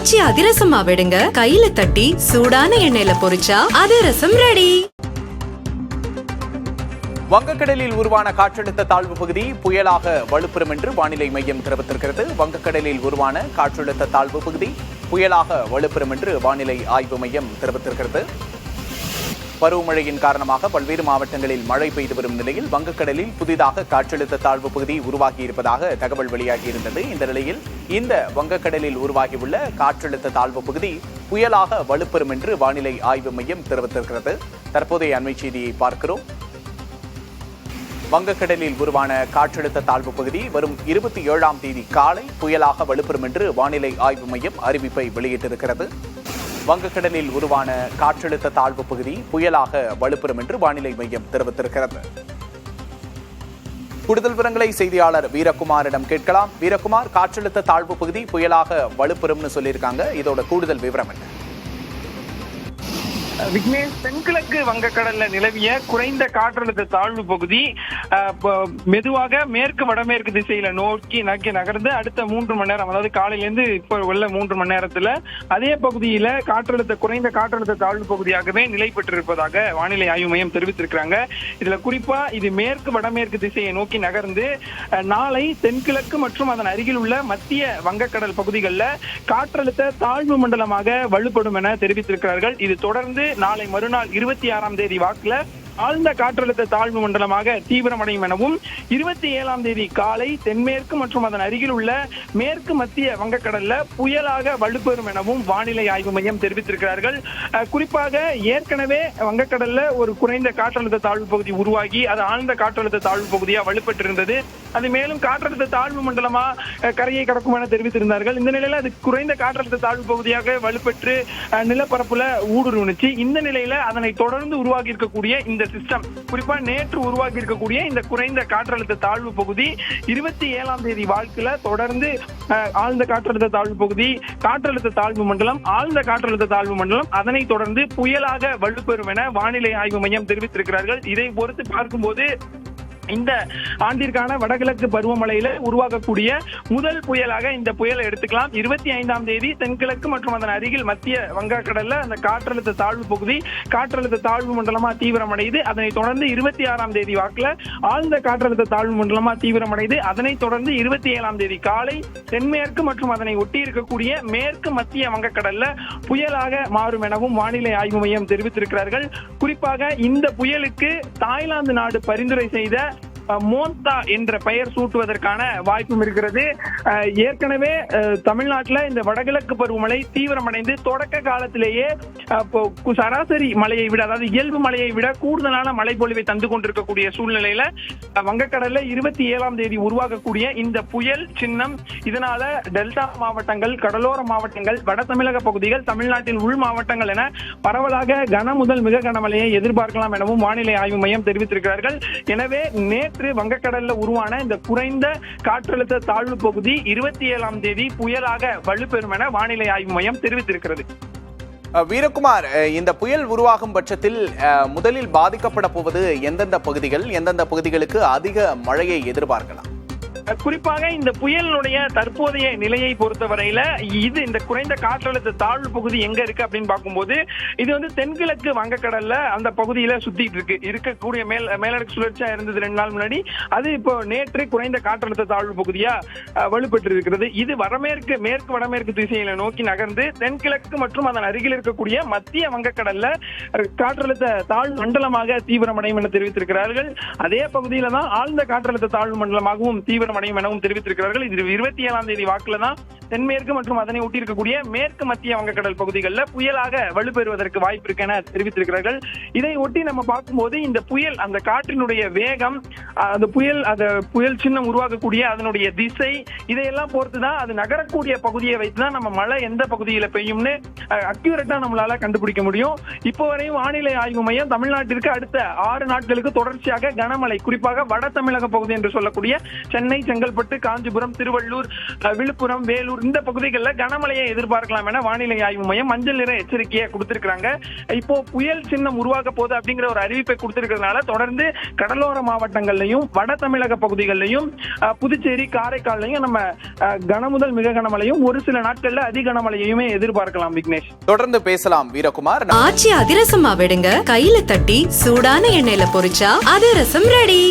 காய்ச்சி அதிரசமா விடுங்க, கையில தட்டி சூடான எண்ணெயில பொரிச்சா அதிரசம் ரெடி. வங்கக்கடலில் உருவான காற்றழுத்த தாழ்வு பகுதி புயலாக வலுப்பெறும் என்று வானிலை மையம் தெரிவித்திருக்கிறது. வங்கக்கடலில் உருவான காற்றழுத்த தாழ்வு பகுதி புயலாக வலுப்பெறும் என்று வானிலை ஆய்வு மையம் தெரிவித்திருக்கிறது. பருவமழையின் காரணமாக பல்வேறு மாவட்டங்களில் மழை பெய்து வரும் நிலையில் வங்கக்கடலில் புதிதாக காற்றழுத்த தாழ்வு பகுதி உருவாகியிருப்பதாக தகவல் வெளியாகியிருந்தது. இந்த நிலையில் இந்த வங்கக்கடலில் உருவாகியுள்ள காற்றழுத்த தாழ்வு பகுதி புயலாக வலுப்பெறும் என்று வானிலை ஆய்வு மையம் தெரிவித்திருக்கிறது. தற்போதைய அண்மை செய்தியை பார்க்கிறோம். வங்கக்கடலில் உருவான காற்றழுத்த தாழ்வு பகுதி வரும் 27ஆம் தேதி காலை புயலாக வலுப்பெறும் என்று வானிலை ஆய்வு மையம் அறிவிப்பை வெளியிட்டிருக்கிறது. வங்கக்கடலில் உருவான காற்றழுத்த தாழ்வு பகுதி புயலாக வலுப்பெறும் என்று வானிலை மையம் தெரிவித்திருக்கிறது. கூடுதல் விவரங்களை செய்தியாளர் வீரகுமாரிடம் கேட்கலாம். வீரகுமார், காற்றழுத்த தாழ்வு பகுதி புயலாக வலுப்பெறும்னு சொல்லியிருக்காங்க, இதோட கூடுதல் விவரம் என்ன? விக்னேஷ், தென்கிழக்கு வங்கக்கடல்ல நிலவிய குறைந்த காற்றழுத்த தாழ்வு பகுதி மெதுவாக மேற்கு வடமேற்கு திசையில நோக்கி நகர்ந்து அடுத்த 3 மணி நேரம், அதாவது காலையிலிருந்து இப்ப உள்ள 3 மணி நேரத்துல அதே பகுதியில குறைந்த காற்றழுத்த தாழ்வு பகுதியாகவே நிலை பெற்றிருப்பதாக வானிலை ஆய்வு மையம் தெரிவித்திருக்கிறாங்க. இதுல குறிப்பா இது மேற்கு வடமேற்கு திசையை நோக்கி நகர்ந்து நாளை தென்கிழக்கு மற்றும் அதன் அருகில் உள்ள மத்திய வங்கக்கடல் பகுதிகளில் காற்றழுத்த தாழ்வு மண்டலமாக வலுப்படும் என தெரிவித்திருக்கிறார்கள். இது தொடர்ந்து நாளை மறுநாள் 26ஆம் தேதி வாக்குல ஆழ்ந்த காற்றழுத்த தாழ்வு மண்டலமாக தீவிரமடையும் எனவும் 27ஆம் தேதி காலை தென்மேற்கு மற்றும் அதன் அருகில் உள்ள மேற்கு மத்திய வங்கக்கடல்ல புயலாக வலுப்பெறும் எனவும் வானிலை ஆய்வு மையம் தெரிவித்திருக்கிறார்கள். குறிப்பாக ஏற்கனவே வங்கக்கடல்ல ஒரு குறைந்த காற்றழுத்த தாழ்வு பகுதி உருவாகி அது ஆழ்ந்த காற்றழுத்த தாழ்வு பகுதியா வலுப்பெற்றிருந்தது. அது மேலும் காற்றழுத்த தாழ்வு மண்டலமா கரையை கடக்கும் என தெரிவித்திருந்தார்கள். இந்த நிலையில அது குறைந்த காற்றழுத்த தாழ்வு பகுதியாக வலுப்பெற்று நிலப்பரப்புல ஊடுருவிச்சு. இந்த நிலையில அதனை தொடர்ந்து உருவாகி இருக்கக்கூடிய இந்த சிஸ்டம், குறிப்பா நேற்று உருவாகி இருக்கக்கூடிய இந்த குறைந்த காற்றழுத்த தாழ்வு பகுதி 27ஆம் தேதி வாக்குல தொடர்ந்து ஆழ்ந்த காற்றழுத்த தாழ்வு பகுதி, காற்றழுத்த தாழ்வு மண்டலம், ஆழ்ந்த காற்றழுத்த தாழ்வு மண்டலம், அதனை தொடர்ந்து புயலாக வலுப்பெறும் என வானிலை ஆய்வு மையம் தெரிவித்திருக்கிறார்கள். இதை பொறுத்து பார்க்கும்போது இந்த ஆண்டிற்கான வடகிழக்கு பருவமழையில உருவாகக்கூடிய முதல் புயலாக இந்த புயலை எடுத்துக்கலாம். 25ஆம் தேதி தென்கிழக்கு மற்றும் அதன் அருகில் மத்திய வங்கக்கடல்ல அந்த காற்றழுத்த தாழ்வு பகுதி காற்றழுத்த தாழ்வு மண்டலமா தீவிரமடைந்து அதனை தொடர்ந்து 26ஆம் தேதி வாக்குல ஆழ்ந்த காற்றழுத்த தாழ்வு மண்டலமா தீவிரமடைந்து அதனை தொடர்ந்து 27ஆம் தேதி காலை தென்மேற்கு மற்றும் அதனை ஒட்டி இருக்கக்கூடிய மேற்கு மத்திய வங்கக்கடல்ல புயலாக மாறும் எனவும் வானிலை ஆய்வு மையம் தெரிவித்திருக்கிறார்கள். குறிப்பாக இந்த புயலுக்கு தாய்லாந்து நாடு பரிந்துரை செய்த மோந்தா என்ற பெயர் சூட்டுவதற்கான வாய்ப்பும் இருக்கிறது. ஏற்கனவே தமிழ்நாட்டில் இந்த வடகிழக்கு பருவமழை தீவிரமடைந்து தொடக்க காலத்திலேயே சராசரி மழையை விட, அதாவது இயல்பு மழையை விட கூடுதலான மழை பொழிவை தந்து கொண்டிருக்கக்கூடிய சூழ்நிலையில வங்கக்கடல்ல 27ஆம் தேதி உருவாகக்கூடிய இந்த புயல் சின்னம், இதனால டெல்டா மாவட்டங்கள், கடலோர மாவட்டங்கள், வட தமிழக பகுதிகள், தமிழ்நாட்டின் உள் மாவட்டங்கள் என பரவலாக கன முதல் மிக கனமழையை எதிர்பார்க்கலாம் எனவும் வானிலை ஆய்வு மையம் தெரிவித்திருக்கிறார்கள். எனவே நேற்று வங்கக்கடல்ல உருவான இந்த குறைந்த காற்றழுத்த தாழ்வு பகுதி 27ஆம் தேதி புயலாக வலுப்பெறும் என வானிலை ஆய்வு மையம் தெரிவித்திருக்கிறது. வீரகுமார், இந்த புயல் உருவாகும் பட்சத்தில் முதலில் பாதிக்கப்பட போவது எந்தெந்த பகுதிகள், எந்தெந்த பகுதிகளுக்கு அதிக மழையை எதிர்பார்க்கலாம்? குறிப்பாக இந்த புயலினுடைய தற்போதைய நிலையை பொறுத்தவரையில இந்த குறைந்த காற்றழுத்த தாழ்வு பகுதி எங்க இருக்கு அப்படின்னு பார்க்கும்போது இது தென்கிழக்கு வங்கக்கடல்ல அந்த பகுதியில சுத்திட்டு இருக்கக்கூடிய மேலடுக்கு சுழற்சியா இருந்தது 2 நாள் முன்னாடி. அது இப்போ நேற்று குறைந்த காற்றழுத்த தாழ்வு பகுதியா வலுப்பெற்று இருக்கிறது. இது மேற்கு வடமேற்கு திசையில நோக்கி நகர்ந்து தென்கிழக்கு மற்றும் அதன் அருகில் இருக்கக்கூடிய மத்திய வங்கக்கடல்ல காற்றழுத்த தாழ்வு மண்டலமாக தீவிரமடையும் என தெரிவித்திருக்கிறார்கள். அதே பகுதியில தான் ஆழ்ந்த காற்றழுத்த தாழ்வு மண்டலமாகவும் தீவிரமடையும் எனவும் தெரிவித்திருக்கிறார்கள். இது 27ஆம் தேதி வாக்குல தான் தென்மேற்கு மற்றும் அதனை ஒட்டி இருக்கக்கூடிய மேற்கு மத்திய வங்கக்கடல் பகுதிகளில் புயலாக வலுப்பெறுவதற்கு வாய்ப்பு இருக்கு என தெரிவித்திருக்கிறார்கள். இதை ஒட்டி நம்ம பார்க்கும்போது இந்த புயல், அந்த காற்றினுடைய வேகம், அந்த புயல் சின்னம் உருவாகக்கூடிய அதனுடைய திசை, இதையெல்லாம் பொறுத்துதான் அது நகரக்கூடிய பகுதியை வைத்துதான் நம்ம மழை எந்த பகுதியில பெய்யும்னு அக்யூரேட்டா நம்மளால கண்டுபிடிக்க முடியும். இப்போ வரையும் வானிலை ஆய்வு மையம் தமிழ்நாட்டிற்கு அடுத்த 6 நாட்களுக்கு தொடர்ச்சியாக கனமழை, குறிப்பாக வட தமிழக பகுதி என்று சொல்லக்கூடிய சென்னை, செங்கல்பட்டு, காஞ்சிபுரம், திருவள்ளூர், விழுப்புரம், வேலூர் இந்த பகுதிகளில் கனமழையை எதிர்பார்க்கலாம் என வானிலை ஆய்வு மையம் மஞ்சள் நிற எச்சரிக்கையை கொடுத்திருக்காங்க. இப்போ புயல் சின்னம் உருவாக போகுது அப்படிங்கிற ஒரு அறிவிப்பை கொடுத்திருக்கிறதுனால தொடர்ந்து கடலோர மாவட்டங்கள்லயும் வட தமிழக பகுதிகளிலையும் புதுச்சேரி, காரைக்கால்லையும் நம்ம கனமுதல் மிக கனமழையும் ஒரு சில நாட்கள்ல அதி கனமழையுமே எதிர்பார்க்கலாம். விக்னேஷ், தொடர்ந்து பேசலாம் வீரகுமார். ஆச்சி அதிரசமா விடுங்க, கையில தட்டி சூடான எண்ணெயில பொரிச்சா அதிரசம் ரெடி.